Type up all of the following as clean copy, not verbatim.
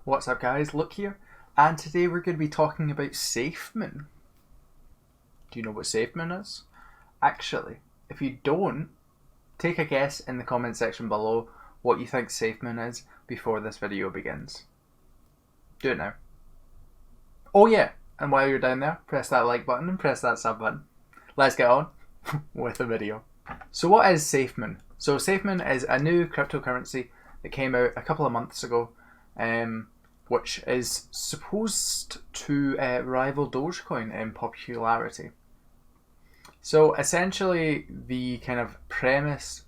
What's up guys, Luke here, and today we're going to be talking about SAFEMOON. Do you know what SAFEMOON is? Actually, if you don't, take a guess in the comment section below what you think SAFEMOON is before this video begins. Do it now. Oh yeah, and while you're down there, press that like button and press that sub button. Let's get on with the video. So what is SAFEMOON? So SAFEMOON is a new cryptocurrency that came out a couple of months ago, which is supposed to rival Dogecoin in popularity. So essentially the kind of premise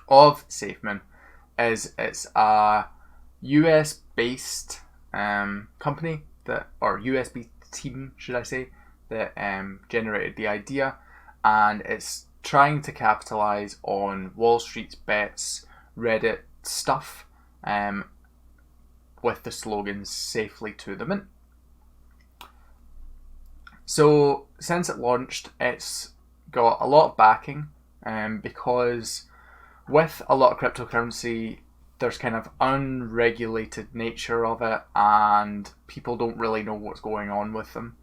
of SAFEMOON is it's a US based company or US based team, should I say, that generated the idea, and it's trying to capitalize on Wall Street's bets, Reddit stuff, with the slogan "Safely to the Mint." So since it launched, it's got a lot of backing, because with a lot of cryptocurrency, there's kind of unregulated nature of it, and people don't really know what's going on with them.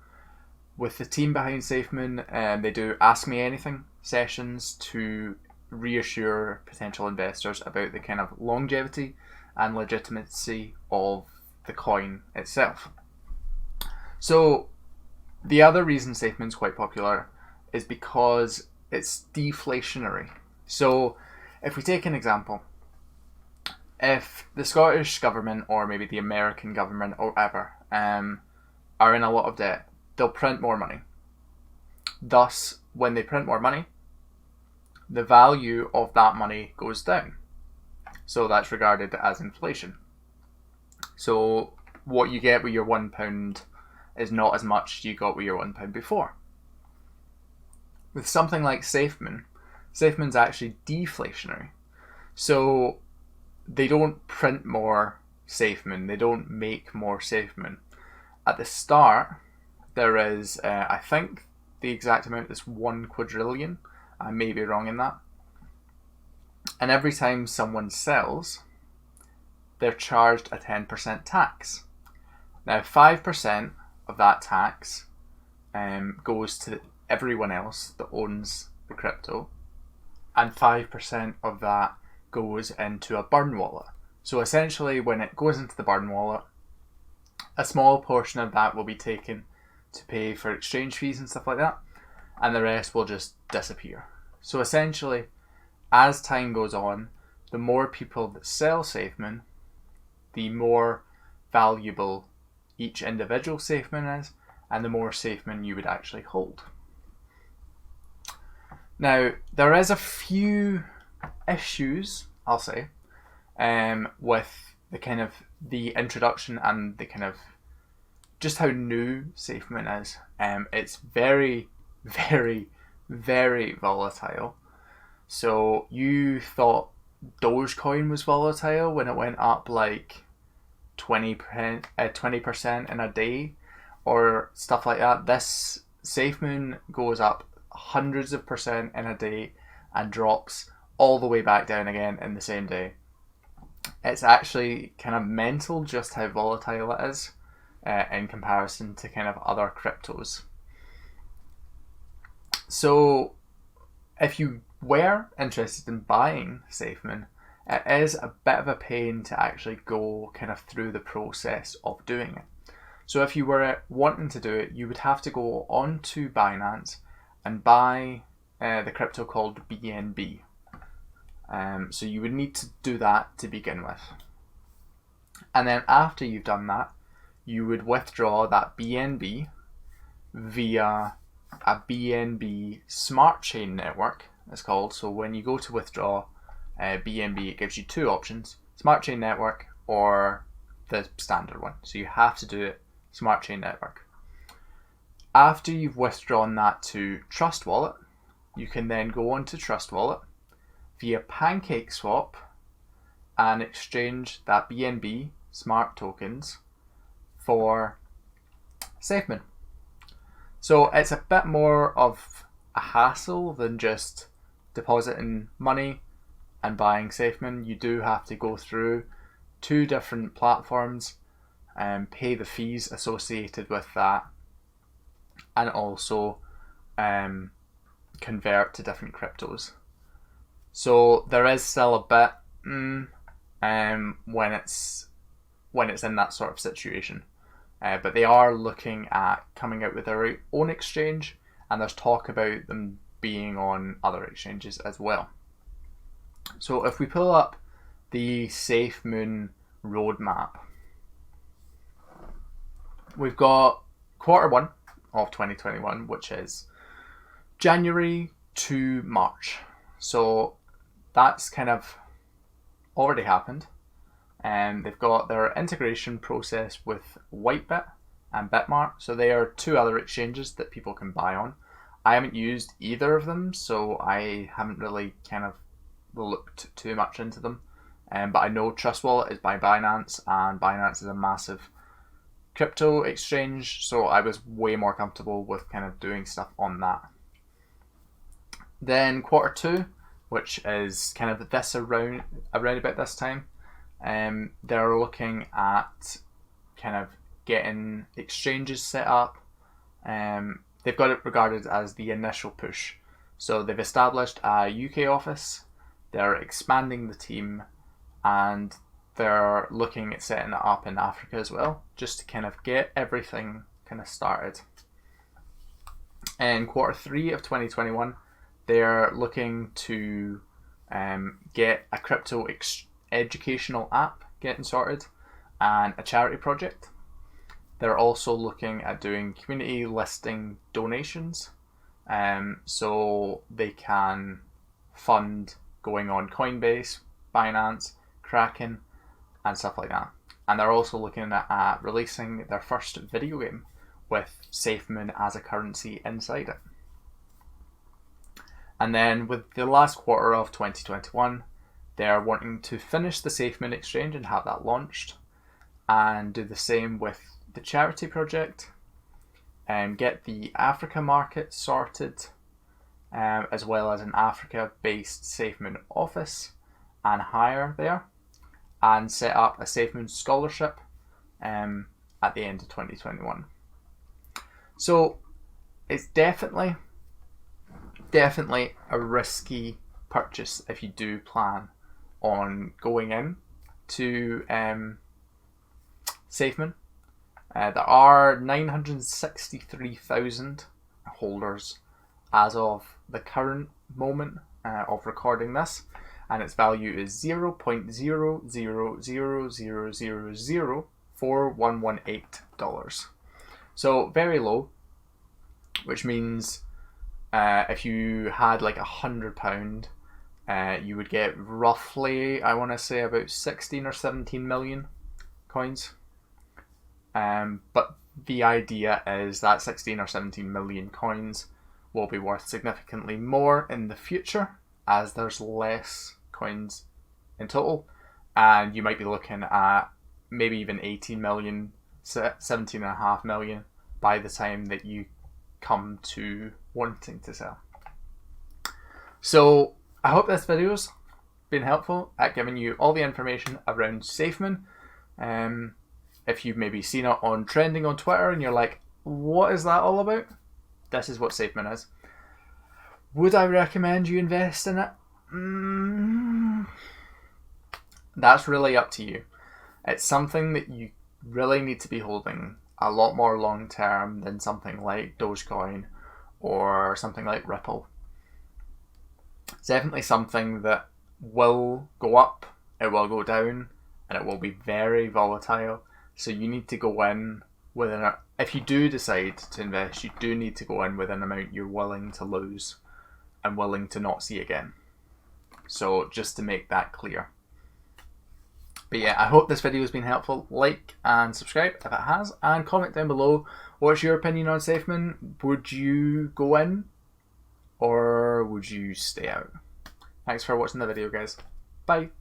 With the team behind SAFEMOON, they do Ask Me Anything sessions to reassure potential investors about the kind of longevity and legitimacy of the coin itself. So the other reason SAFEMOON's quite popular is because it's deflationary. So if we take an example, if the Scottish government or maybe the American government or whatever are in a lot of debt, they'll print more money. Thus, when they print more money, the value of that money goes down. So that's regarded as inflation. So what you get with your £1 is not as much you got with your £1 before. With something like SAFEMOON, SAFEMOON's actually deflationary. So they don't print more SAFEMOON, they don't make more SAFEMOON. At the start, there is, I think the exact amount is 1 quadrillion. I may be wrong in that. And every time someone sells, they're charged a 10% tax. Now 5% of that tax goes to everyone else that owns the crypto, and 5% of that goes into a burn wallet. So essentially when it goes into the burn wallet, a small portion of that will be taken to pay for exchange fees and stuff like that, and the rest will just disappear. So essentially, as time goes on, the more people that sell SAFEMOON, the more valuable each individual SAFEMOON is, and the more SAFEMOON you would actually hold. Now, there is a few issues, I'll say, with the kind of the introduction and the kind of just how new SAFEMOON is. It's very, very, very volatile. So you thought Dogecoin was volatile when it went up like 20% in a day or stuff like that. This SAFEMOON goes up hundreds of percent in a day and drops all the way back down again in the same day. It's actually kind of mental just how volatile it is in comparison to kind of other cryptos. So if you were interested in buying SAFEMOON, it is a bit of a pain to actually go kind of through the process of doing it. So if you were wanting to do it, you would have to go onto Binance and buy the crypto called BNB. So you would need to do that to begin with. And then after you've done that, you would withdraw that BNB via a BNB smart chain network, it's called. So when you go to withdraw BNB, it gives you two options: smart chain network or the standard one. So you have to do it smart chain network. After you've withdrawn that to Trust Wallet, you can then go on to Trust Wallet via PancakeSwap and exchange that BNB smart tokens for SAFEMOON. So it's a bit more of a hassle than just depositing money and buying SAFEMOON. You do have to go through two different platforms pay the fees associated with that, and also convert to different cryptos. So there is still a bit when it's in that sort of situation. But they are looking at coming out with their own exchange, and there's talk about them being on other exchanges as well. So if we pull up the SAFEMOON roadmap, we've got Q1 of 2021, which is January to March. So that's kind of already happened. And they've got their integration process with Whitebit and Bitmart. So they are two other exchanges that people can buy on. I haven't used either of them, so I haven't really kind of looked too much into them. But I know Trust Wallet is by Binance, and Binance is a massive crypto exchange, so I was way more comfortable with kind of doing stuff on that. Then Q2, which is kind of this around about this time, they're looking at kind of getting exchanges set up. They've got it regarded as the initial push. So they've established a UK office, they're expanding the team, and they're looking at setting it up in Africa as well, just to kind of get everything kind of started. In Q3 of 2021, they're looking to get a crypto educational app getting sorted and a charity project. They're also looking at doing community listing donations, so they can fund going on Coinbase, Binance, Kraken, and stuff like that. And they're also looking at releasing their first video game with SAFEMOON as a currency inside it. And then with the last quarter of 2021, they're wanting to finish the SAFEMOON exchange and have that launched, and do the same with the charity project, and get the Africa market sorted, as well as an Africa-based SAFEMOON office and hire there, and set up a SAFEMOON scholarship at the end of 2021. So it's definitely a risky purchase if you do plan on going in to SAFEMOON. There are 963,000 holders as of the current moment of recording this, and its value is 0.000000418 dollars. So very low, which means if you had like £100, you would get roughly, I want to say, about 16 or 17 million coins. But the idea is that 16 or 17 million coins will be worth significantly more in the future, as there's less coins in total, and you might be looking at maybe even 18 million, 17.5 million by the time that you come to wanting to sell. So I hope this video's been helpful at giving you all the information around SAFEMOON. If you've maybe seen it on trending on Twitter and you're like, what is that all about? This is what SAFEMOON is. Would I recommend you invest in it? That's really up to you. It's something that you really need to be holding a lot more long term than something like Dogecoin or something like Ripple. It's definitely something that will go up, it will go down, and it will be very volatile. So you need to go in with if you do decide to invest, you do need to go in with an amount you're willing to lose and willing to not see again. So just to make that clear. But yeah, I hope this video has been helpful. Like and subscribe if it has, and comment down below what's your opinion on SAFEMOON. Would you go in or would you stay out? Thanks for watching the video, guys. Bye.